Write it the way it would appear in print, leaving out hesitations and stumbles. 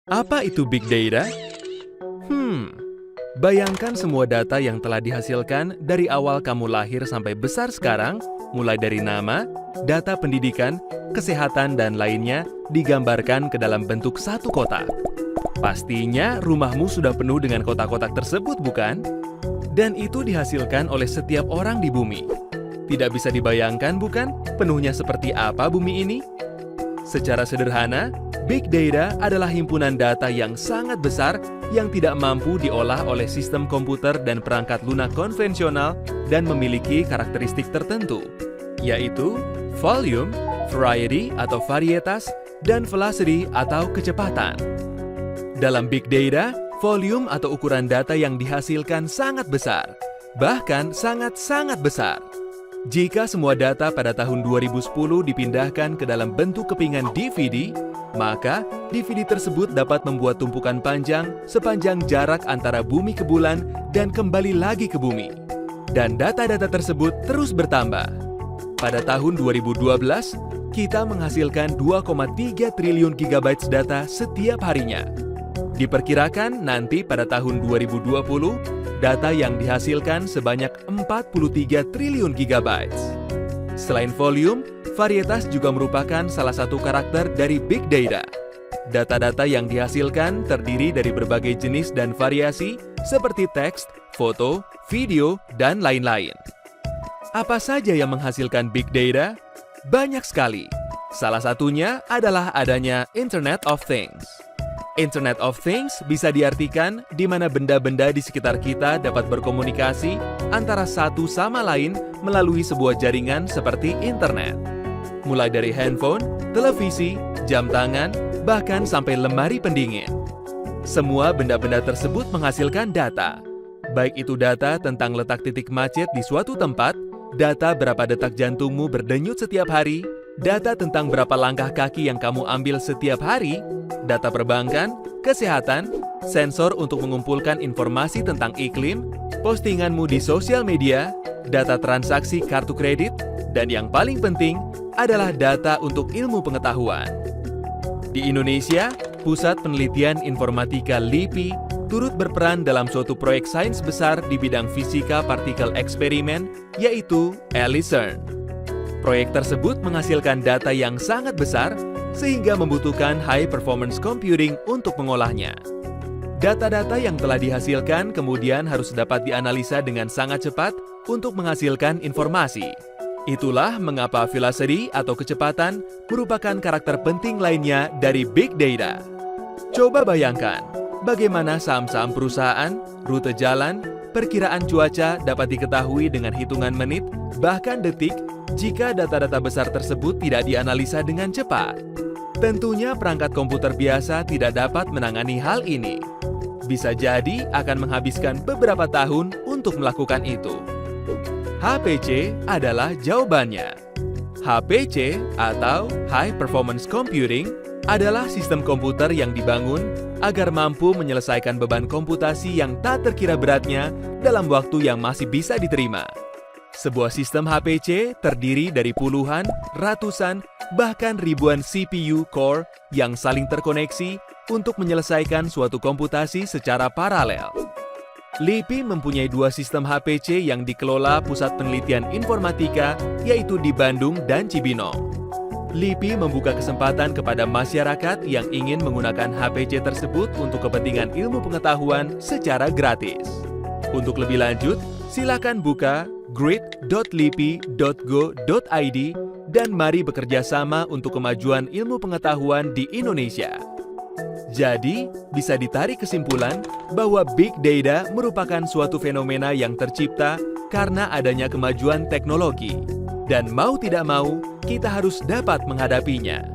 Apa itu Big Data? Bayangkan semua data yang telah dihasilkan dari awal kamu lahir sampai besar sekarang, mulai dari nama, data pendidikan, kesehatan, dan lainnya digambarkan ke dalam bentuk satu kotak. Pastinya rumahmu sudah penuh dengan kotak-kotak tersebut, bukan? Dan itu dihasilkan oleh setiap orang di bumi. Tidak bisa dibayangkan, bukan? Penuhnya seperti apa bumi ini? Secara sederhana, Big Data adalah himpunan data yang sangat besar yang tidak mampu diolah oleh sistem komputer dan perangkat lunak konvensional dan memiliki karakteristik tertentu, yaitu volume, variety atau varietas, dan velocity atau kecepatan. Dalam Big Data, volume atau ukuran data yang dihasilkan sangat besar, bahkan sangat-sangat besar. Jika semua data pada tahun 2010 dipindahkan ke dalam bentuk kepingan DVD, maka DVD tersebut dapat membuat tumpukan panjang sepanjang jarak antara bumi ke bulan dan kembali lagi ke bumi. Dan data-data tersebut terus bertambah. Pada tahun 2012, kita menghasilkan 2,3 triliun GB data setiap harinya. Diperkirakan nanti pada tahun 2020, data yang dihasilkan sebanyak 43 triliun GB. Selain volume, varietas juga merupakan salah satu karakter dari Big Data. Data-data yang dihasilkan terdiri dari berbagai jenis dan variasi seperti teks, foto, video, dan lain-lain. Apa saja yang menghasilkan Big Data? Banyak sekali. Salah satunya adalah adanya Internet of Things. Internet of Things bisa diartikan di mana benda-benda di sekitar kita dapat berkomunikasi antara satu sama lain melalui sebuah jaringan seperti internet. Mulai dari handphone, televisi, jam tangan, bahkan sampai lemari pendingin. Semua benda-benda tersebut menghasilkan data. Baik itu data tentang letak titik macet di suatu tempat, data berapa detak jantungmu berdenyut setiap hari, data tentang berapa langkah kaki yang kamu ambil setiap hari, data perbankan, kesehatan, sensor untuk mengumpulkan informasi tentang iklim, postinganmu di sosial media, data transaksi kartu kredit, dan yang paling penting adalah data untuk ilmu pengetahuan. Di Indonesia, Pusat Penelitian Informatika LIPI turut berperan dalam suatu proyek sains besar di bidang fisika partikel eksperimen, yaitu ELICERN. Proyek tersebut menghasilkan data yang sangat besar, sehingga membutuhkan high performance computing untuk mengolahnya. Data-data yang telah dihasilkan kemudian harus dapat dianalisa dengan sangat cepat untuk menghasilkan informasi. Itulah mengapa velocity atau kecepatan merupakan karakter penting lainnya dari Big Data. Coba bayangkan, bagaimana saham-saham perusahaan, rute jalan, perkiraan cuaca dapat diketahui dengan hitungan menit, bahkan detik, jika data-data besar tersebut tidak dianalisa dengan cepat. Tentunya perangkat komputer biasa tidak dapat menangani hal ini. Bisa jadi akan menghabiskan beberapa tahun untuk melakukan itu. HPC adalah jawabannya. HPC atau High Performance Computing adalah sistem komputer yang dibangun agar mampu menyelesaikan beban komputasi yang tak terkira beratnya dalam waktu yang masih bisa diterima. Sebuah sistem HPC terdiri dari puluhan, ratusan, bahkan ribuan CPU core yang saling terkoneksi untuk menyelesaikan suatu komputasi secara paralel. LIPI mempunyai dua sistem HPC yang dikelola Pusat Penelitian Informatika, yaitu di Bandung dan Cibinong. LIPI membuka kesempatan kepada masyarakat yang ingin menggunakan HPC tersebut untuk kepentingan ilmu pengetahuan secara gratis. Untuk lebih lanjut, silakan buka grid.lipi.go.id dan mari bekerja sama untuk kemajuan ilmu pengetahuan di Indonesia. Jadi, bisa ditarik kesimpulan bahwa Big Data merupakan suatu fenomena yang tercipta karena adanya kemajuan teknologi. Dan mau tidak mau, kita harus dapat menghadapinya.